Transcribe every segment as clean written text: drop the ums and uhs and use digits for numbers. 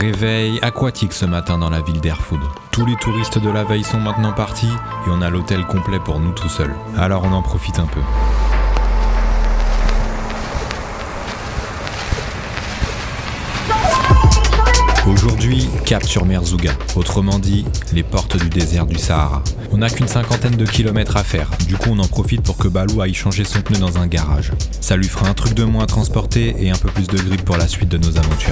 Réveil aquatique ce matin dans la ville d'Erfoud. Tous les touristes de la veille sont maintenant partis et on a l'hôtel complet pour nous tout seuls. Alors on en profite un peu. Aujourd'hui, cap sur Merzouga, autrement dit, les portes du désert du Sahara. On n'a qu'une 50aine de kilomètres à faire, du coup on en profite pour que Balou aille changer son pneu dans un garage. Ça lui fera un truc de moins à transporter et un peu plus de grip pour la suite de nos aventures.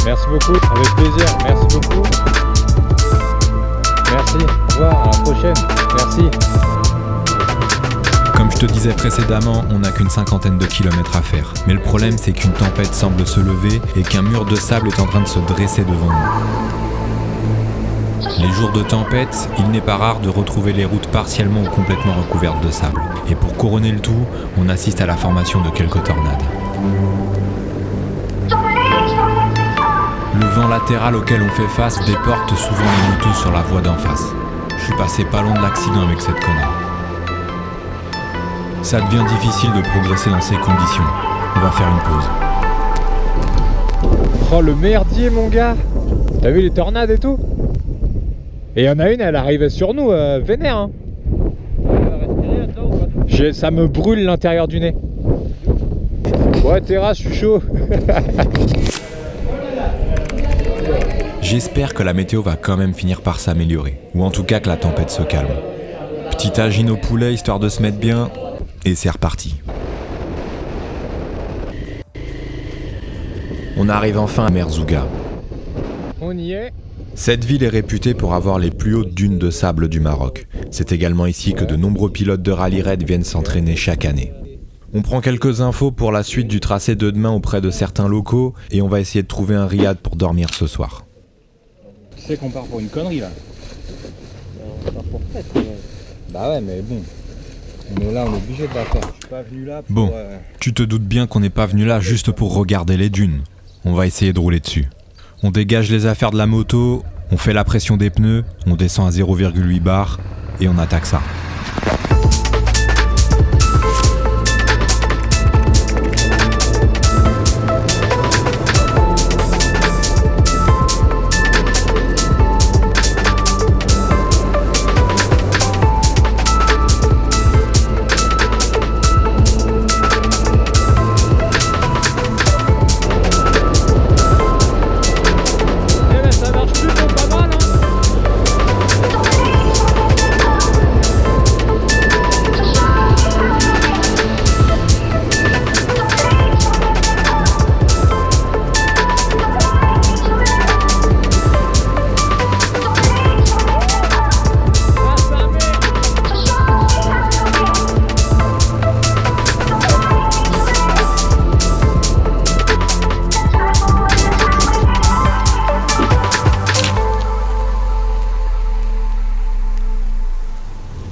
Merci beaucoup, avec plaisir, merci beaucoup. Merci, au revoir, à la prochaine, merci. Comme je te disais précédemment, on n'a qu'une 50aine de kilomètres à faire. Mais le problème, c'est qu'une tempête semble se lever et qu'un mur de sable est en train de se dresser devant nous. Les jours de tempête, il n'est pas rare de retrouver les routes partiellement ou complètement recouvertes de sable. Et pour couronner le tout, on assiste à la formation de quelques tornades. Le vent latéral auquel on fait face déporte souvent les motos sur la voie d'en face. Je suis passé pas loin de l'accident avec cette connerie. Ça devient difficile de progresser dans ces conditions. On va faire une pause. Oh le merdier mon gars. T'as vu les tornades et tout? Et il y en a une, elle arrivait sur nous, vénère hein. Ça me brûle l'intérieur du nez. Ouais terrasse, je suis chaud. J'espère que la météo va quand même finir par s'améliorer. Ou en tout cas que la tempête se calme. Petit tagine au poulet histoire de se mettre bien. Et c'est reparti. On arrive enfin à Merzouga. On y est. Cette ville est réputée pour avoir les plus hautes dunes de sable du Maroc. C'est également ici que de nombreux pilotes de rallye raid viennent s'entraîner chaque année. On prend quelques infos pour la suite du tracé de demain auprès de certains locaux et on va essayer de trouver un riad pour dormir ce soir. Tu sais qu'on part pour une connerie là. On part pour fête. Bah ouais mais bon. On est là, on est obligé de la faire. Je suis pas venu là pour... Bon, tu te doutes bien qu'on n'est pas venu là juste pour regarder les dunes. On va essayer de rouler dessus. On dégage les affaires de la moto, on fait la pression des pneus, on descend à 0,8 bar et on attaque ça.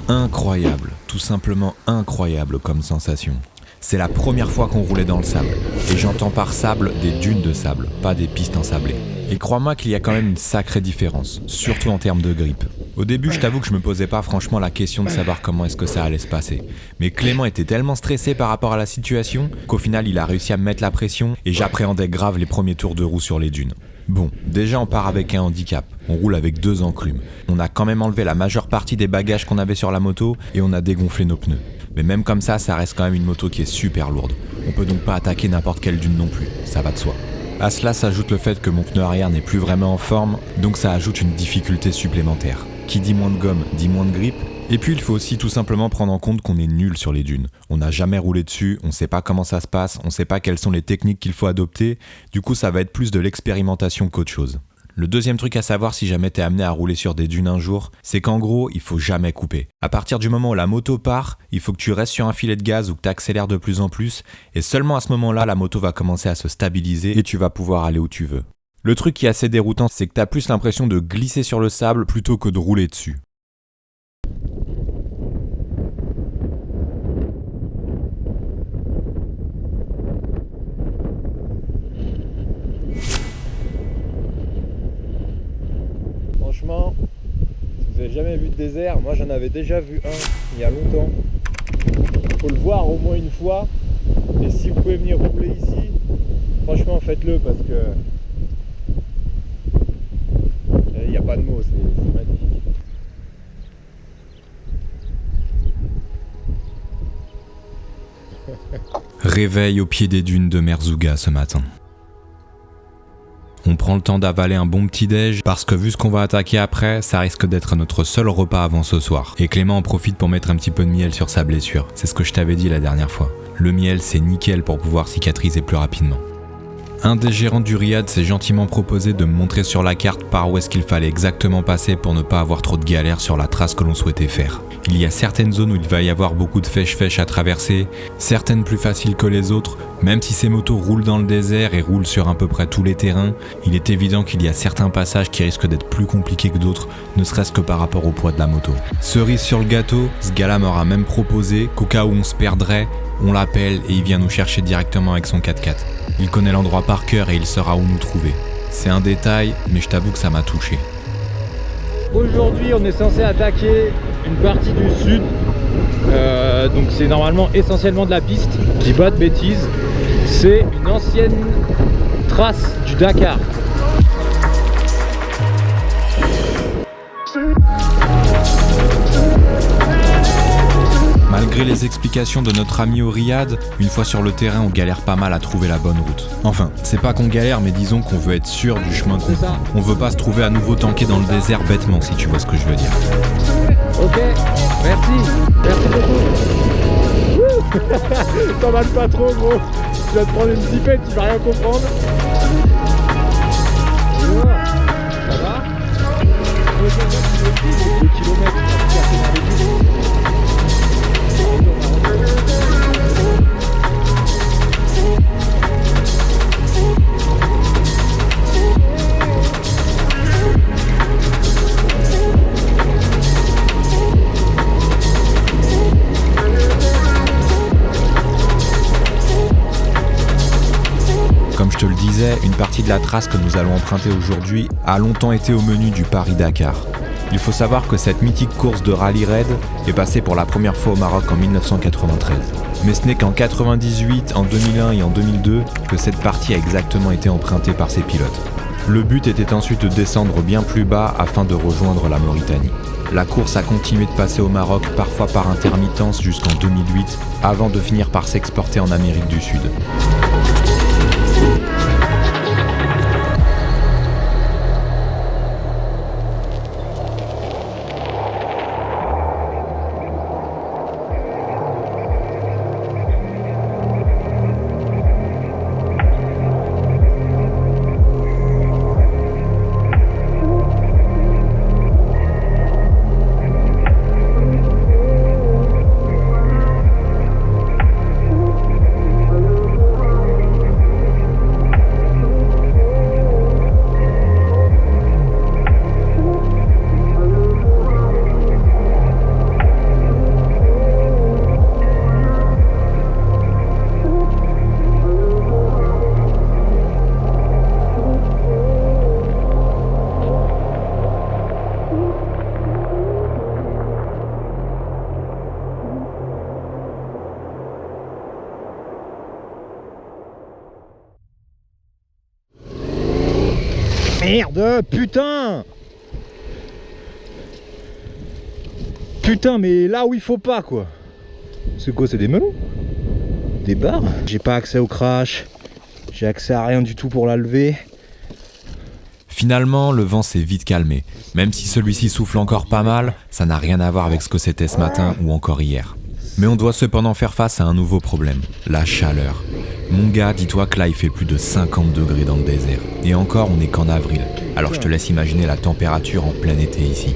Incroyable, tout simplement incroyable comme sensation. C'est la première fois qu'on roulait dans le sable. Et j'entends par sable des dunes de sable, pas des pistes ensablées. Et crois-moi qu'il y a quand même une sacrée différence, surtout en termes de grip. Au début, je t'avoue que je me posais pas franchement la question de savoir comment est-ce que ça allait se passer. Mais Clément était tellement stressé par rapport à la situation qu'au final, il a réussi à me mettre la pression et j'appréhendais grave les premiers tours de roue sur les dunes. Bon, déjà on part avec un handicap, on roule avec 2 enclumes. On a quand même enlevé la majeure partie des bagages qu'on avait sur la moto et on a dégonflé nos pneus. Mais même comme ça reste quand même une moto qui est super lourde. On peut donc pas attaquer n'importe quelle dune non plus, ça va de soi. À cela s'ajoute le fait que mon pneu arrière n'est plus vraiment en forme, donc ça ajoute une difficulté supplémentaire. Qui dit moins de gomme, dit moins de grip. Et puis il faut aussi tout simplement prendre en compte qu'on est nul sur les dunes. On n'a jamais roulé dessus, on sait pas comment ça se passe, on sait pas quelles sont les techniques qu'il faut adopter, du coup ça va être plus de l'expérimentation qu'autre chose. Le deuxième truc à savoir si jamais t'es amené à rouler sur des dunes un jour, c'est qu'en gros, il faut jamais couper. À partir du moment où la moto part, il faut que tu restes sur un filet de gaz ou que tu accélères de plus en plus, et seulement à ce moment-là, la moto va commencer à se stabiliser et tu vas pouvoir aller où tu veux. Le truc qui est assez déroutant, c'est que t'as plus l'impression de glisser sur le sable plutôt que de rouler dessus. Franchement, si vous n'avez jamais vu de désert, moi j'en avais déjà vu un il y a longtemps. Faut le voir au moins une fois Et si vous pouvez venir rouler ici, franchement faites-le parce que il n'y a pas de mots, c'est magnifique. Réveil au pied des dunes de Merzouga ce matin. On prend le temps d'avaler un bon petit déj parce que vu ce qu'on va attaquer après, ça risque d'être notre seul repas avant ce soir. Et Clément en profite pour mettre un petit peu de miel sur sa blessure. C'est ce que je t'avais dit la dernière fois. Le miel, c'est nickel pour pouvoir cicatriser plus rapidement. Un des gérants du riad s'est gentiment proposé de me montrer sur la carte par où est-ce qu'il fallait exactement passer pour ne pas avoir trop de galères sur la trace que l'on souhaitait faire. Il y a certaines zones où il va y avoir beaucoup de fèche-fèche à traverser, certaines plus faciles que les autres. Même si ces motos roulent dans le désert et roulent sur à peu près tous les terrains, il est évident qu'il y a certains passages qui risquent d'être plus compliqués que d'autres, ne serait-ce que par rapport au poids de la moto. Cerise sur le gâteau, ce gars-là m'aura même proposé qu'au cas où on se perdrait, on l'appelle et il vient nous chercher directement avec son 4x4. Il connaît l'endroit par cœur et il saura où nous trouver. C'est un détail, mais je t'avoue que ça m'a touché. Aujourd'hui, on est censé attaquer une partie du sud. Donc c'est normalement essentiellement de la piste. Je dis pas de bêtises. C'est une ancienne trace du Dakar. Malgré les explications de notre ami au riad, une fois sur le terrain, on galère pas mal à trouver la bonne route. Enfin, c'est pas qu'on galère, mais disons qu'on veut être sûr du chemin qu'on prend. On veut pas se trouver à nouveau tanké dans le désert bêtement, si tu vois ce que je veux dire. Ok, merci beaucoup. Ça va pas trop gros. Tu vas te prendre une zipette, tu vas rien comprendre. Ça va 2 kilomètres. Comme je te le disais, une partie de la trace que nous allons emprunter aujourd'hui a longtemps été au menu du Paris-Dakar. Il faut savoir que cette mythique course de rallye raid est passée pour la première fois au Maroc en 1993. Mais ce n'est qu'en 98, en 2001 et en 2002 que cette partie a exactement été empruntée par ces pilotes. Le but était ensuite de descendre bien plus bas afin de rejoindre la Mauritanie. La course a continué de passer au Maroc, parfois par intermittence jusqu'en 2008, avant de finir par s'exporter en Amérique du Sud. Merde, putain! Putain, mais là où il faut pas, quoi. C'est quoi, c'est des melons? Des barres? J'ai pas accès au crash. J'ai accès à rien du tout pour la lever. Finalement, le vent s'est vite calmé. Même si celui-ci souffle encore pas mal, ça n'a rien à voir avec ce que c'était ce matin ou encore hier. Mais on doit cependant faire face à un nouveau problème, la chaleur. Mon gars, dis-toi que là il fait plus de 50 degrés dans le désert. Et encore, on n'est qu'en avril. Alors je te laisse imaginer la température en plein été ici.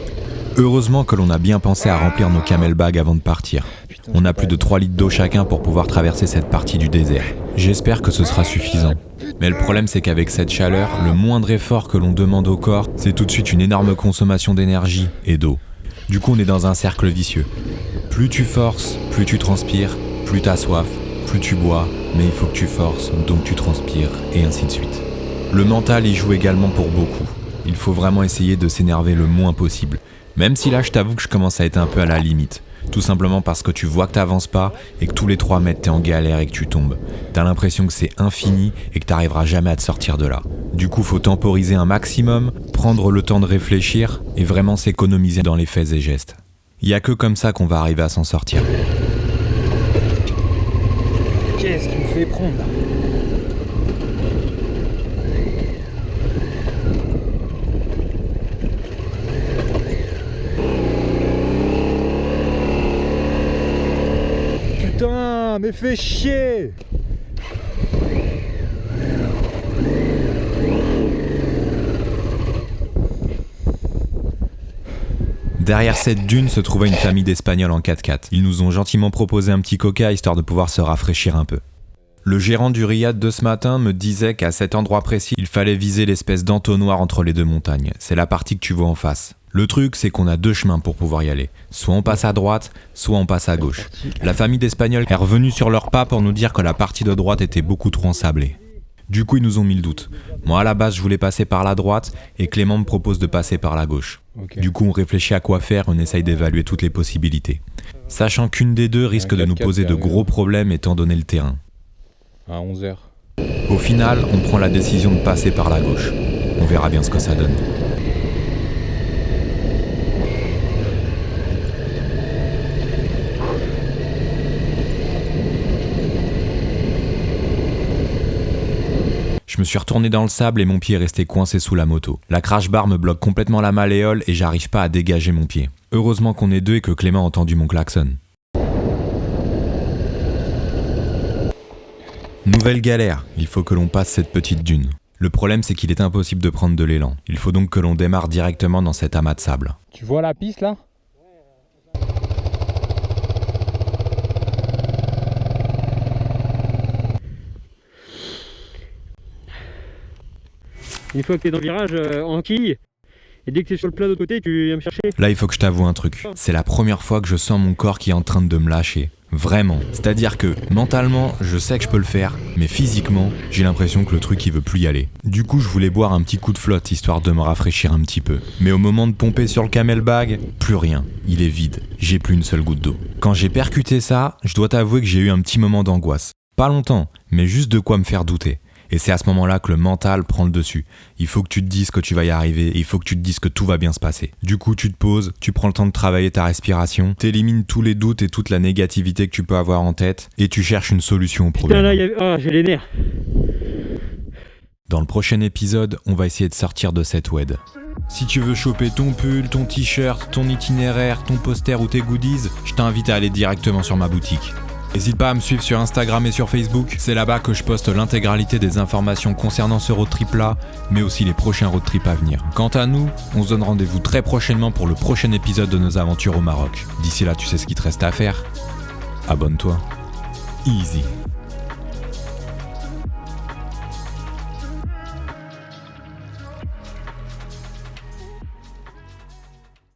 Heureusement que l'on a bien pensé à remplir nos camel bags avant de partir. On a plus de 3 litres d'eau chacun pour pouvoir traverser cette partie du désert. J'espère que ce sera suffisant. Mais le problème c'est qu'avec cette chaleur, le moindre effort que l'on demande au corps, c'est tout de suite une énorme consommation d'énergie et d'eau. Du coup on est dans un cercle vicieux. Plus tu forces, plus tu transpires, plus t'as soif, plus tu bois, mais il faut que tu forces, donc tu transpires, et ainsi de suite. Le mental y joue également pour beaucoup. Il faut vraiment essayer de s'énerver le moins possible. Même si là je t'avoue que je commence à être un peu à la limite. Tout simplement parce que tu vois que t'avances pas et que tous les 3 mètres t'es en galère et que tu tombes. T'as l'impression que c'est infini et que t'arriveras jamais à te sortir de là. Du coup, faut temporiser un maximum, prendre le temps de réfléchir et vraiment s'économiser dans les faits et gestes. Y a que comme ça qu'on va arriver à s'en sortir. Qu'est-ce qui me fait prendre là ? Putain, mais fais chier! Derrière cette dune se trouvait une famille d'Espagnols en 4x4. Ils nous ont gentiment proposé un petit coca histoire de pouvoir se rafraîchir un peu. Le gérant du riad de ce matin me disait qu'à cet endroit précis, il fallait viser l'espèce d'entonnoir entre les deux montagnes. C'est la partie que tu vois en face. Le truc, c'est qu'on a 2 chemins pour pouvoir y aller. Soit on passe à droite, soit on passe à gauche. La famille d'Espagnols est revenue sur leurs pas pour nous dire que la partie de droite était beaucoup trop ensablée. Du coup, ils nous ont mis le doute. Moi, à la base, je voulais passer par la droite et Clément me propose de passer par la gauche. Okay. Du coup, on réfléchit à quoi faire, on essaye d'évaluer toutes les possibilités. Sachant qu'une des deux risque de nous poser de gros problèmes étant donné le terrain. À 11h. Au final, on prend la décision de passer par la gauche. On verra bien ce que ça donne. Je me suis retourné dans le sable et mon pied est resté coincé sous la moto. La crash bar me bloque complètement la malléole et j'arrive pas à dégager mon pied. Heureusement qu'on est 2 et que Clément a entendu mon klaxon. Nouvelle galère, il faut que l'on passe cette petite dune. Le problème c'est qu'il est impossible de prendre de l'élan. Il faut donc que l'on démarre directement dans cet amas de sable. Tu vois la piste là ? Une fois que t'es dans le virage en quille, et dès que t'es sur le plat de l'autre côté, tu viens me chercher. Là, il faut que je t'avoue un truc. C'est la première fois que je sens mon corps qui est en train de me lâcher. Vraiment. C'est-à-dire que, mentalement, je sais que je peux le faire, mais physiquement, j'ai l'impression que le truc, il veut plus y aller. Du coup, je voulais boire un petit coup de flotte, histoire de me rafraîchir un petit peu. Mais au moment de pomper sur le camelbag, plus rien. Il est vide. J'ai plus une seule goutte d'eau. Quand j'ai percuté ça, je dois t'avouer que j'ai eu un petit moment d'angoisse. Pas longtemps, mais juste de quoi me faire douter. Et c'est à ce moment-là que le mental prend le dessus. Il faut que tu te dises que tu vas y arriver, et il faut que tu te dises que tout va bien se passer. Du coup, tu te poses, tu prends le temps de travailler ta respiration, t'élimines tous les doutes et toute la négativité que tu peux avoir en tête, et tu cherches une solution au problème. Putain là, j'ai les nerfs. Dans le prochain épisode, on va essayer de sortir de cette WED. Si tu veux choper ton pull, ton t-shirt, ton itinéraire, ton poster ou tes goodies, je t'invite à aller directement sur ma boutique. N'hésite pas à me suivre sur Instagram et sur Facebook, c'est là-bas que je poste l'intégralité des informations concernant ce road trip là, mais aussi les prochains road trips à venir. Quant à nous, on se donne rendez-vous très prochainement pour le prochain épisode de nos aventures au Maroc. D'ici là, tu sais ce qu'il te reste à faire. Abonne-toi. Easy.